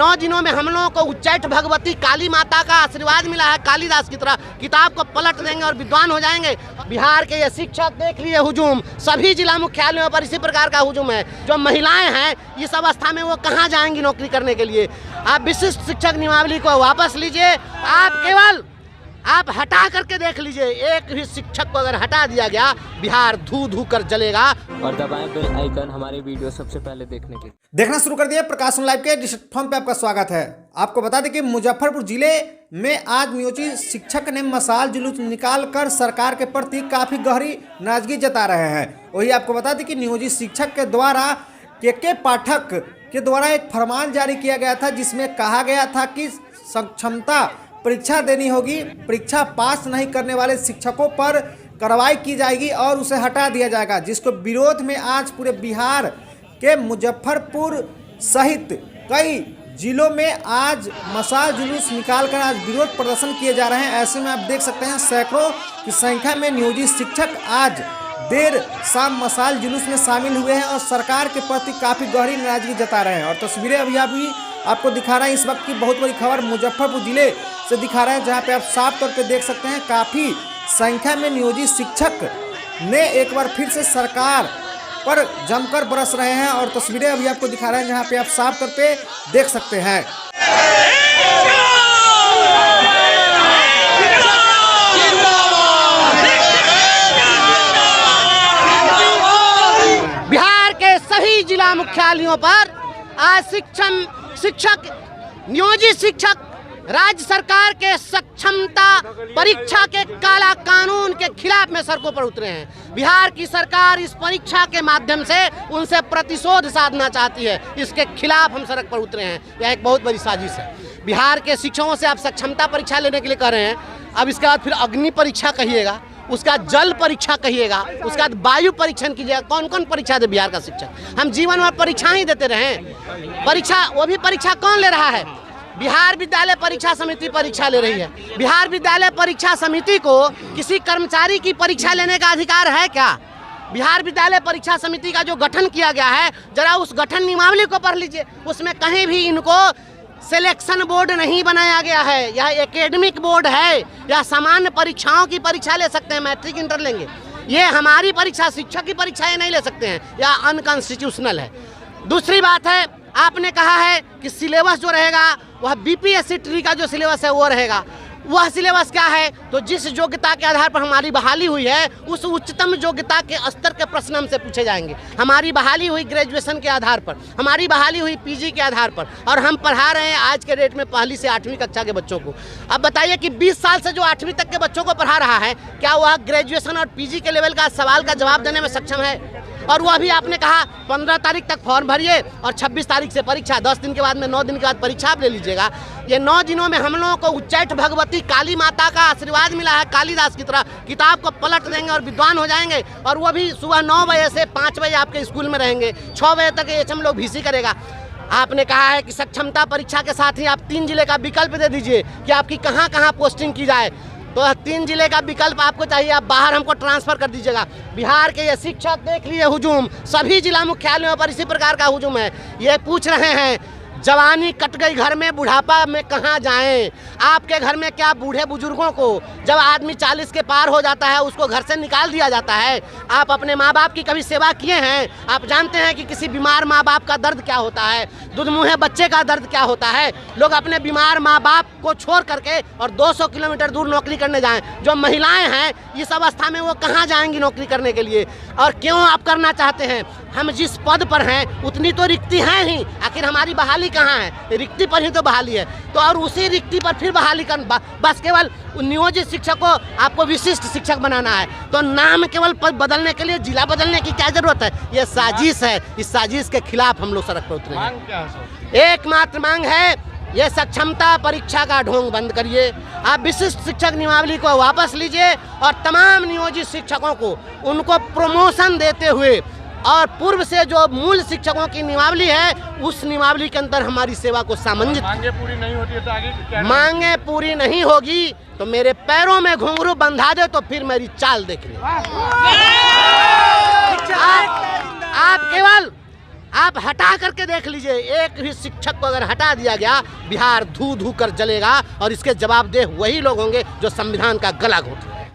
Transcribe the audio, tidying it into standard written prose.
9 दिनों में हम लोगों को उच्चैठ भगवती काली माता का आशीर्वाद मिला है। कालिदास की तरह किताब को पलट देंगे और विद्वान हो जाएंगे। बिहार के ये शिक्षक देख लिए हुजूम, सभी जिला मुख्यालयों पर इसी प्रकार का हुजूम है। जो महिलाएं हैं इस अवस्था में वो कहाँ जाएंगी नौकरी करने के लिए। आप विशिष्ट शिक्षक नियमावली को वापस लीजिए। आप हटा करके देख लीजिए, एक भी शिक्षक को अगर हटा दिया गया बिहार धू धू कर जलेगा। और दबाएं बेल आइकन हमारी वीडियो सबसे पहले देखने के लिए। देखना शुरू कर दिया प्रकाशन लाइव के डिजिटल प्लेटफॉर्म पे आपका स्वागत है। आपको बता दें कि मुजफ्फरपुर जिले में आज नियोजित शिक्षक ने मशाल जुलूस निकालकर सरकार के प्रति काफी गहरी नाराजगी जता रहे हैं। वही आपको बता दें कि नियोजित शिक्षक के द्वारा के पाठक के द्वारा एक फरमान जारी किया गया था, जिसमें कहा गया था कि सक्षमता परीक्षा देनी होगी, परीक्षा पास नहीं करने वाले शिक्षकों पर कार्रवाई की जाएगी और उसे हटा दिया जाएगा। जिसको विरोध में आज पूरे बिहार के मुजफ्फरपुर सहित कई जिलों में आज मशाल जुलूस निकालकर आज विरोध प्रदर्शन किए जा रहे हैं। ऐसे में आप देख सकते हैं सैकड़ों की संख्या में नियोजित शिक्षक आज देर शाम मशाल जुलूस में शामिल हुए हैं और सरकार के प्रति काफ़ी गहरी नाराजगी जता रहे हैं। और तस्वीरें अभी आपको दिखा रहे हैं इस वक्त की बहुत बड़ी खबर मुजफ्फरपुर जिले से दिखा रहे हैं, जहां पे आप साफ तौर पे देख सकते हैं काफ़ी संख्या में नियोजित शिक्षक ने एक बार फिर से सरकार पर जमकर बरस रहे हैं। और तस्वीरें अभी आपको दिखा रहे हैं जहां पे आप साफ तौर पे देख सकते हैं। बिहार के सभी जिला मुख्यालयों पर आज शिक्षक नियोजित शिक्षक राज्य सरकार के सक्षमता परीक्षा के काला कानून के खिलाफ में सड़कों पर उतरे हैं। बिहार की सरकार इस परीक्षा के माध्यम से उनसे प्रतिशोध साधना चाहती है। इसके खिलाफ हम सड़क पर उतरे हैं। यह एक बहुत बड़ी साजिश है। बिहार के शिक्षकों से आप सक्षमता परीक्षा लेने के लिए कह रहे हैं, अब इसके बाद फिर अग्नि परीक्षा कहिएगा, उसका जल परीक्षा कहिएगा, उसका वायु परीक्षण कीजिएगा। कौन कौन परीक्षा दे बिहार का शिक्षक? हम जीवन में परीक्षा ही देते रहे। परीक्षा, वो भी परीक्षा कौन ले रहा है? बिहार विद्यालय परीक्षा समिति परीक्षा ले रही है। बिहार विद्यालय परीक्षा समिति को किसी कर्मचारी की परीक्षा लेने का अधिकार है क्या? बिहार विद्यालय परीक्षा समिति का जो गठन किया गया है, जरा उस गठन नियमावली को पढ़ लीजिए। उसमें कहीं भी इनको सिलेक्शन बोर्ड नहीं बनाया गया है। यह एकेडमिक बोर्ड है। यह सामान्य परीक्षाओं की परीक्षा ले सकते हैं, मैट्रिक इंटर लेंगे। ये हमारी परीक्षा, शिक्षक की परीक्षा ये नहीं ले सकते हैं। यह अनकॉन्स्टिट्यूशनल है। दूसरी बात है, आपने कहा है कि सिलेबस जो रहेगा वह बीपीएससी ट्री का जो सिलेबस है वो रहेगा। वह सिलेबस क्या है? तो जिस योग्यता के आधार पर हमारी बहाली हुई है उस उच्चतम योग्यता के स्तर के प्रश्न हमसे पूछे जाएंगे। हमारी बहाली हुई ग्रेजुएशन के आधार पर, हमारी बहाली हुई पीजी के आधार पर, और हम पढ़ा रहे हैं आज के डेट में 1ली से 8वीं कक्षा के बच्चों को। अब बताइए कि 20 साल से जो 8वीं तक के बच्चों को पढ़ा रहा है, क्या वह ग्रेजुएशन और पीजी के लेवल का सवाल का जवाब देने में सक्षम है? और वह भी आपने कहा 15 तारीख तक फॉर्म भरिए और 26 तारीख से परीक्षा, 10 दिन के बाद में 9 दिन के बाद परीक्षा आप ले लीजिएगा। ये 9 दिनों में हम लोगों को उच्चैठ भगवती काली माता का आशीर्वाद मिला है। कालिदास की तरह किताब को पलट देंगे और विद्वान हो जाएंगे। और वो भी सुबह 9 बजे से 5 बजे आपके स्कूल में रहेंगे। 6 बजे तक एचएम लोग भीसी करेगा। आपने कहा है कि सक्षमता परीक्षा के साथ ही आप 3 जिले का विकल्प दे दीजिए कि आपकी कहाँ कहाँ पोस्टिंग की जाए। तो 3 जिले का विकल्प आपको चाहिए, आप बाहर हमको ट्रांसफर कर दीजिएगा। बिहार के ये शिक्षक देख लिए हुजूम, सभी जिला मुख्यालयों पर इसी प्रकार का हुजूम है। ये पूछ रहे हैं जवानी कट गई घर में, बुढ़ापा में कहाँ जाएं? आपके घर में क्या बूढ़े बुजुर्गों को जब आदमी 40 के पार हो जाता है उसको घर से निकाल दिया जाता है? आप अपने माँ बाप की कभी सेवा किए हैं? आप जानते हैं कि किसी बीमार माँ बाप का दर्द क्या होता है, दुधमुहे बच्चे का दर्द क्या होता है? लोग अपने बीमार माँ बाप को छोड़ करके और 200 किलोमीटर दूर नौकरी करने जाएं। जो महिलाएं हैं इस अवस्था में वो कहाँ जाएंगी नौकरी करने के लिए? और क्यों आप करना चाहते हैं? हम जिस पद पर हैं उतनी तो रिक्ति है ही, आखिर हमारी बहाली कहाँ है? रिक्ति पर ही तो बहाली है। तो और उसी रिक्ति पर फिर बहाली कर, बस केवल नियोजित शिक्षक को आपको विशिष्ट शिक्षक बनाना है। तो नाम केवल पद बदलने के लिए जिला बदलने की क्या जरूरत है? ये साजिश है। इस साजिश के खिलाफ हम लोग सड़क पर उतरे हैं। एकमात्र मांग है, ये सक्षमता परीक्षा का ढोंग बंद करिए। आप विशिष्ट शिक्षक नियमावली को वापस लीजिए और तमाम नियोजित शिक्षकों को उनको प्रमोशन देते हुए और पूर्व से जो मूल शिक्षकों की नियमावली है उस नियमावली के अंदर हमारी सेवा को सामंजस्य। मांगे पूरी नहीं होती है तो आगे क्या? मांगे पूरी नहीं होगी तो मेरे पैरों में घुंघरू बंधा दे तो फिर मेरी चाल देख ले। आप केवल आप हटा करके के देख लीजिए, एक भी शिक्षक को अगर हटा दिया गया, बिहार धू धू कर जलेगा और इसके जवाबदेह वही लोग होंगे जो संविधान का गला घोंटे।